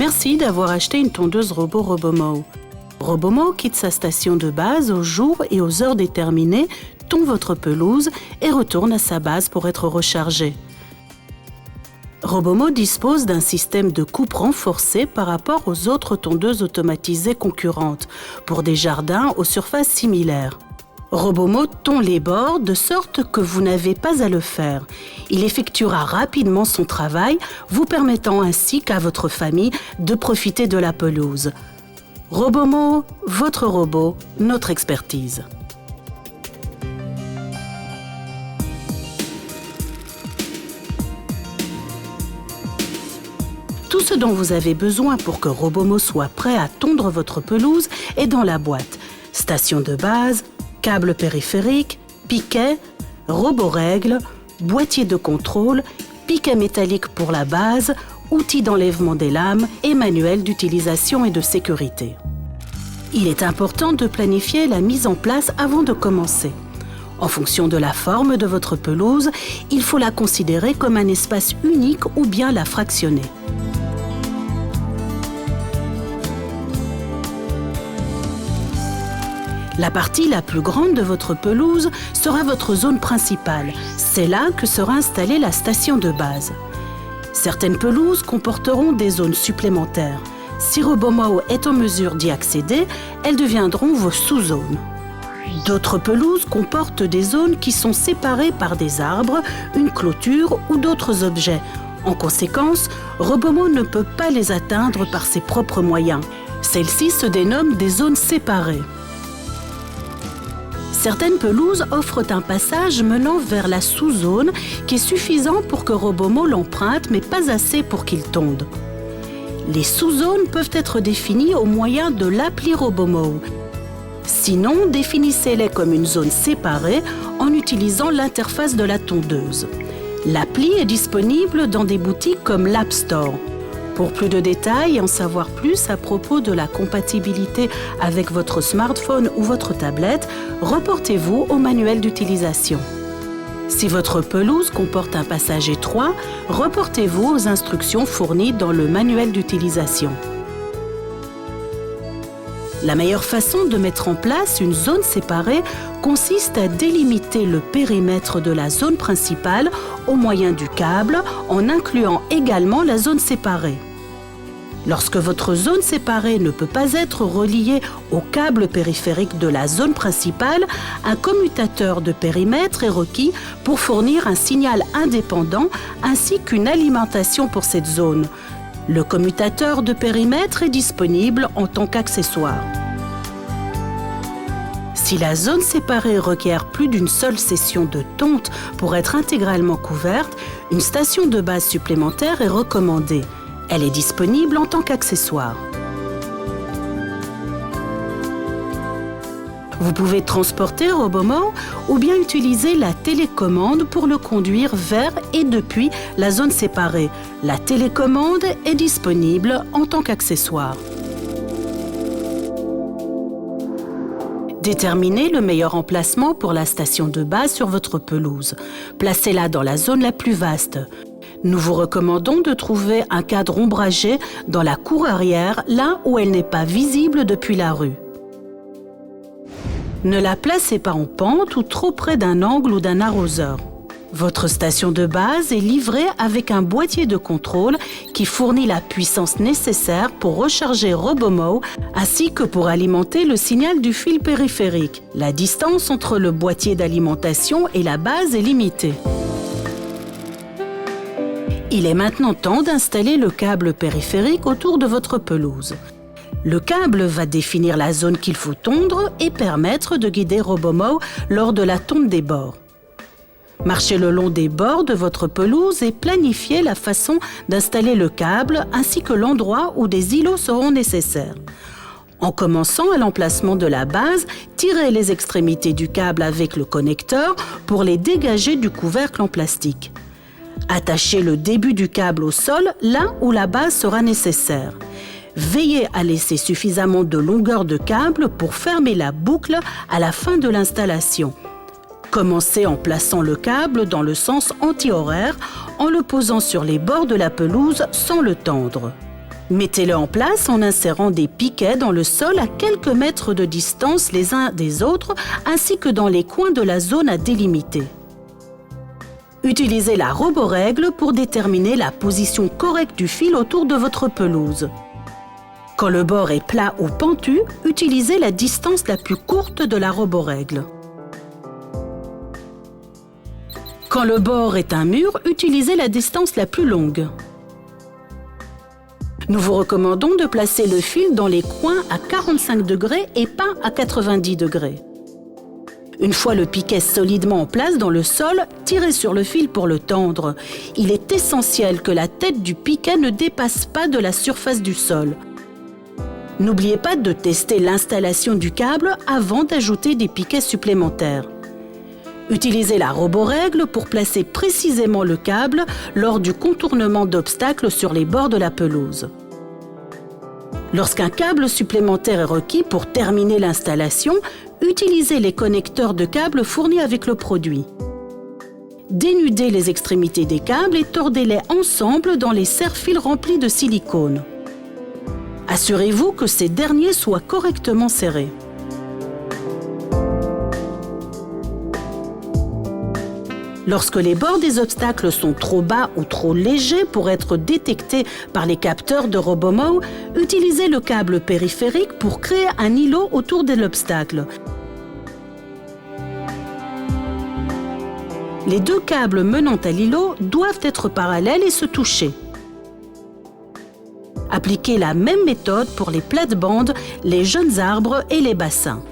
Merci d'avoir acheté une tondeuse robot Robomow. Robomow quitte sa station de base aux jours et aux heures déterminées, tond votre pelouse et retourne à sa base pour être rechargé. Robomow dispose d'un système de coupe renforcé par rapport aux autres tondeuses automatisées concurrentes pour des jardins aux surfaces similaires. Robomow tond les bords de sorte que vous n'avez pas à le faire. Il effectuera rapidement son travail, vous permettant ainsi qu'à votre famille de profiter de la pelouse. Robomow, votre robot, notre expertise. Tout ce dont vous avez besoin pour que Robomow soit prêt à tondre votre pelouse est dans la boîte. Station de base, câble périphérique, piquet, robot règle, boîtier de contrôle, piquet métallique pour la base, outils d'enlèvement des lames et manuel d'utilisation et de sécurité. Il est important de planifier la mise en place avant de commencer. En fonction de la forme de votre pelouse, il faut la considérer comme un espace unique ou bien la fractionner. La partie la plus grande de votre pelouse sera votre zone principale. C'est là que sera installée la station de base. Certaines pelouses comporteront des zones supplémentaires. Si Robomow est en mesure d'y accéder, elles deviendront vos sous-zones. D'autres pelouses comportent des zones qui sont séparées par des arbres, une clôture ou d'autres objets. En conséquence, Robomow ne peut pas les atteindre par ses propres moyens. Celles-ci se dénomment des zones séparées. Certaines pelouses offrent un passage menant vers la sous-zone qui est suffisant pour que Robomow l'emprunte, mais pas assez pour qu'il tonde. Les sous-zones peuvent être définies au moyen de l'appli Robomow. Sinon, définissez-les comme une zone séparée en utilisant l'interface de la tondeuse. L'appli est disponible dans des boutiques comme l'App Store. Pour plus de détails et en savoir plus à propos de la compatibilité avec votre smartphone ou votre tablette, reportez-vous au manuel d'utilisation. Si votre pelouse comporte un passage étroit, reportez-vous aux instructions fournies dans le manuel d'utilisation. La meilleure façon de mettre en place une zone séparée consiste à délimiter le périmètre de la zone principale au moyen du câble en incluant également la zone séparée. Lorsque votre zone séparée ne peut pas être reliée au câble périphérique de la zone principale, un commutateur de périmètre est requis pour fournir un signal indépendant ainsi qu'une alimentation pour cette zone. Le commutateur de périmètre est disponible en tant qu'accessoire. Si la zone séparée requiert plus d'une seule session de tonte pour être intégralement couverte, une station de base supplémentaire est recommandée. Elle est disponible en tant qu'accessoire. Vous pouvez transporter Robomow ou bien utiliser la télécommande pour le conduire vers et depuis la zone séparée. La télécommande est disponible en tant qu'accessoire. Déterminez le meilleur emplacement pour la station de base sur votre pelouse. Placez-la dans la zone la plus vaste. Nous vous recommandons de trouver un cadre ombragé dans la cour arrière, là où elle n'est pas visible depuis la rue. Ne la placez pas en pente ou trop près d'un angle ou d'un arroseur. Votre station de base est livrée avec un boîtier de contrôle qui fournit la puissance nécessaire pour recharger Robomow ainsi que pour alimenter le signal du fil périphérique. La distance entre le boîtier d'alimentation et la base est limitée. Il est maintenant temps d'installer le câble périphérique autour de votre pelouse. Le câble va définir la zone qu'il faut tondre et permettre de guider Robomow lors de la tonte des bords. Marchez le long des bords de votre pelouse et planifiez la façon d'installer le câble ainsi que l'endroit où des îlots seront nécessaires. En commençant à l'emplacement de la base, tirez les extrémités du câble avec le connecteur pour les dégager du couvercle en plastique. Attachez le début du câble au sol, là où la base sera nécessaire. Veillez à laisser suffisamment de longueur de câble pour fermer la boucle à la fin de l'installation. Commencez en plaçant le câble dans le sens anti-horaire, en le posant sur les bords de la pelouse sans le tendre. Mettez-le en place en insérant des piquets dans le sol à quelques mètres de distance les uns des autres, ainsi que dans les coins de la zone à délimiter. Utilisez la roborègle pour déterminer la position correcte du fil autour de votre pelouse. Quand le bord est plat ou pentu, utilisez la distance la plus courte de la roborègle. Quand le bord est un mur, utilisez la distance la plus longue. Nous vous recommandons de placer le fil dans les coins à 45 degrés et pas à 90 degrés. Une fois le piquet solidement en place dans le sol, tirez sur le fil pour le tendre. Il est essentiel que la tête du piquet ne dépasse pas de la surface du sol. N'oubliez pas de tester l'installation du câble avant d'ajouter des piquets supplémentaires. Utilisez la roborègle pour placer précisément le câble lors du contournement d'obstacles sur les bords de la pelouse. Lorsqu'un câble supplémentaire est requis pour terminer l'installation, utilisez les connecteurs de câbles fournis avec le produit. Dénudez les extrémités des câbles et tordez-les ensemble dans les serre-fils remplis de silicone. Assurez-vous que ces derniers soient correctement serrés. Lorsque les bords des obstacles sont trop bas ou trop légers pour être détectés par les capteurs de Robomo, utilisez le câble périphérique pour créer un îlot autour de l'obstacle. Les deux câbles menant à l'îlot doivent être parallèles et se toucher. Appliquez la même méthode pour les plates-bandes, les jeunes arbres et les bassins.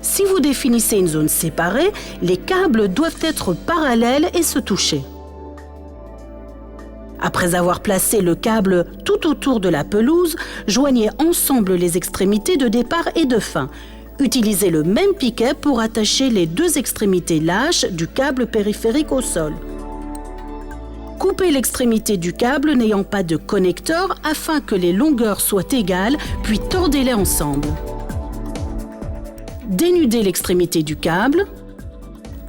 Si vous définissez une zone séparée, les câbles doivent être parallèles et se toucher. Après avoir placé le câble tout autour de la pelouse, joignez ensemble les extrémités de départ et de fin. Utilisez le même piquet pour attacher les deux extrémités lâches du câble périphérique au sol. Coupez l'extrémité du câble n'ayant pas de connecteur afin que les longueurs soient égales, puis tordez-les ensemble. Dénudez l'extrémité du câble.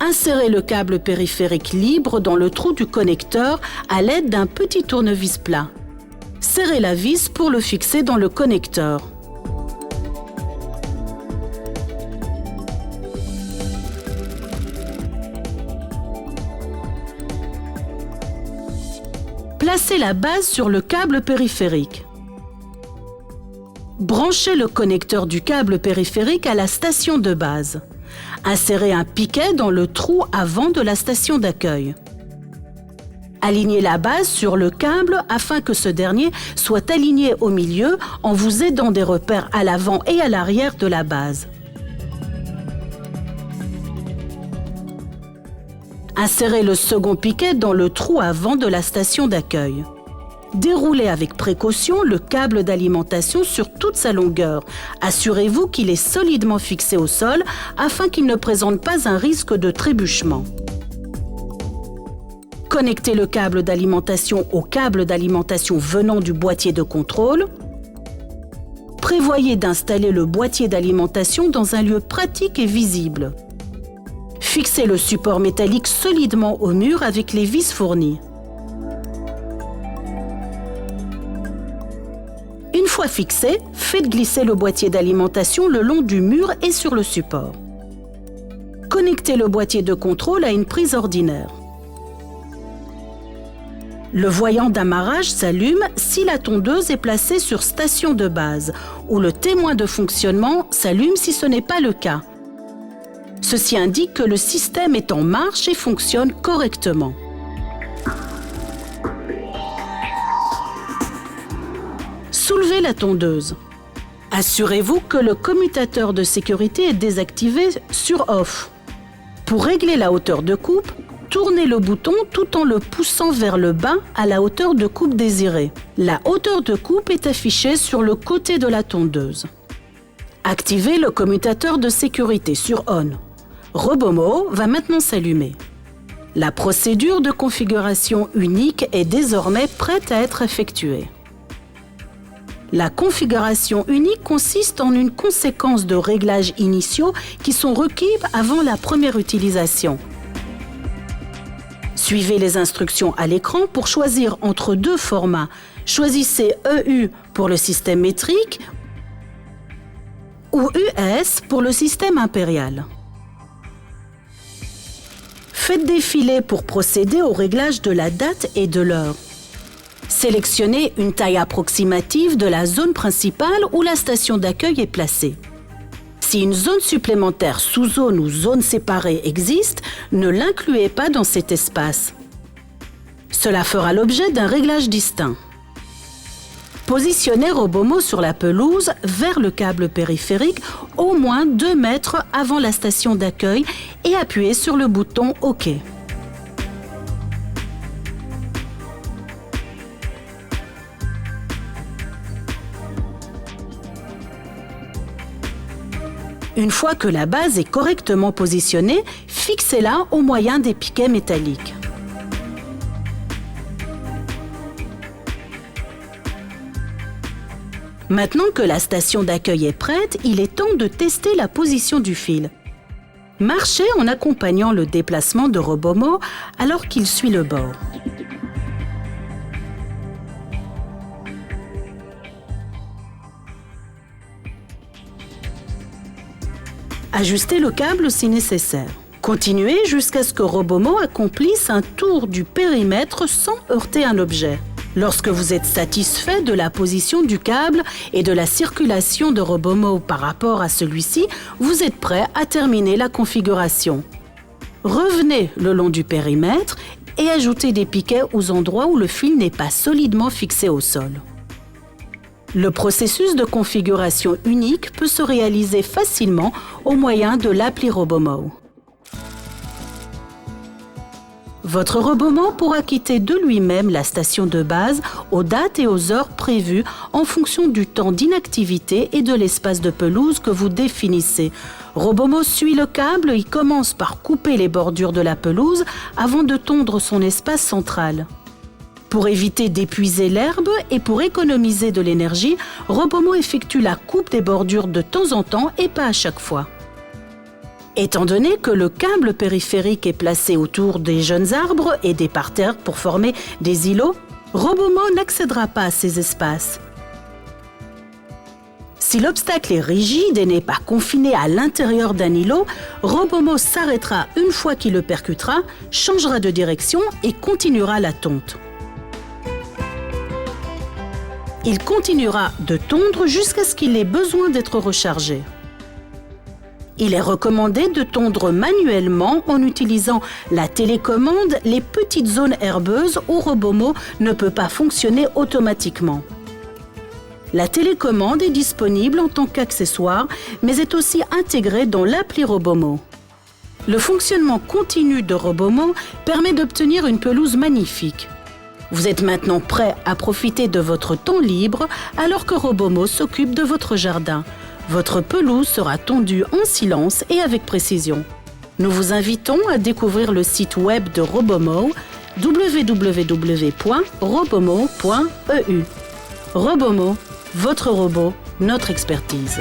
Insérez le câble périphérique libre dans le trou du connecteur à l'aide d'un petit tournevis plat. Serrez la vis pour le fixer dans le connecteur. Placez la base sur le câble périphérique. Branchez le connecteur du câble périphérique à la station de base. Insérez un piquet dans le trou avant de la station d'accueil. Alignez la base sur le câble afin que ce dernier soit aligné au milieu en vous aidant des repères à l'avant et à l'arrière de la base. Insérez le second piquet dans le trou avant de la station d'accueil. Déroulez avec précaution le câble d'alimentation sur toute sa longueur. Assurez-vous qu'il est solidement fixé au sol afin qu'il ne présente pas un risque de trébuchement. Connectez le câble d'alimentation au câble d'alimentation venant du boîtier de contrôle. Prévoyez d'installer le boîtier d'alimentation dans un lieu pratique et visible. Fixez le support métallique solidement au mur avec les vis fournies. Une fois fixé, faites glisser le boîtier d'alimentation le long du mur et sur le support. Connectez le boîtier de contrôle à une prise ordinaire. Le voyant d'amarrage s'allume si la tondeuse est placée sur station de base, ou le témoin de fonctionnement s'allume si ce n'est pas le cas. Ceci indique que le système est en marche et fonctionne correctement. Soulevez la tondeuse. Assurez-vous que le commutateur de sécurité est désactivé sur Off. Pour régler la hauteur de coupe, tournez le bouton tout en le poussant vers le bas à la hauteur de coupe désirée. La hauteur de coupe est affichée sur le côté de la tondeuse. Activez le commutateur de sécurité sur On. Robomo va maintenant s'allumer. La procédure de configuration unique est désormais prête à être effectuée. La configuration unique consiste en une conséquence de réglages initiaux qui sont requis avant la première utilisation. Suivez les instructions à l'écran pour choisir entre deux formats, Choisissez EU pour le système métrique ou US pour le système impérial. Faites défiler pour procéder au réglage de la date et de l'heure. Sélectionnez une taille approximative de la zone principale où la station d'accueil est placée. Si une zone supplémentaire, sous-zone ou zone séparée existe, ne l'incluez pas dans cet espace. Cela fera l'objet d'un réglage distinct. Positionnez Robomo sur la pelouse vers le câble périphérique au moins 2 mètres avant la station d'accueil et appuyez sur le bouton OK. Une fois que la base est correctement positionnée, fixez-la au moyen des piquets métalliques. Maintenant que la station d'accueil est prête, il est temps de tester la position du fil. Marchez en accompagnant le déplacement de Robomo alors qu'il suit le bord. Ajustez le câble si nécessaire. Continuez jusqu'à ce que Robomo accomplisse un tour du périmètre sans heurter un objet. Lorsque vous êtes satisfait de la position du câble et de la circulation de Robomo par rapport à celui-ci, vous êtes prêt à terminer la configuration. Revenez le long du périmètre et ajoutez des piquets aux endroits où le fil n'est pas solidement fixé au sol. Le processus de configuration unique peut se réaliser facilement au moyen de l'appli Robomo. Votre Robomo pourra quitter de lui-même la station de base aux dates et aux heures prévues en fonction du temps d'inactivité et de l'espace de pelouse que vous définissez. Robomo suit le câble et commence par couper les bordures de la pelouse avant de tondre son espace central. Pour éviter d'épuiser l'herbe et pour économiser de l'énergie, Robomo effectue la coupe des bordures de temps en temps et pas à chaque fois. Étant donné que le câble périphérique est placé autour des jeunes arbres et des parterres pour former des îlots, Robomo n'accédera pas à ces espaces. Si l'obstacle est rigide et n'est pas confiné à l'intérieur d'un îlot, Robomo s'arrêtera une fois qu'il le percutera, changera de direction et continuera la tonte. Il continuera de tondre jusqu'à ce qu'il ait besoin d'être rechargé. Il est recommandé de tondre manuellement en utilisant la télécommande les petites zones herbeuses où Robomo ne peut pas fonctionner automatiquement. La télécommande est disponible en tant qu'accessoire, mais est aussi intégrée dans l'appli Robomo. Le fonctionnement continu de Robomo permet d'obtenir une pelouse magnifique. Vous êtes maintenant prêt à profiter de votre temps libre alors que Robomo s'occupe de votre jardin. Votre pelouse sera tondue en silence et avec précision. Nous vous invitons à découvrir le site web de Robomo, www.robomo.eu. Robomo, votre robot, notre expertise.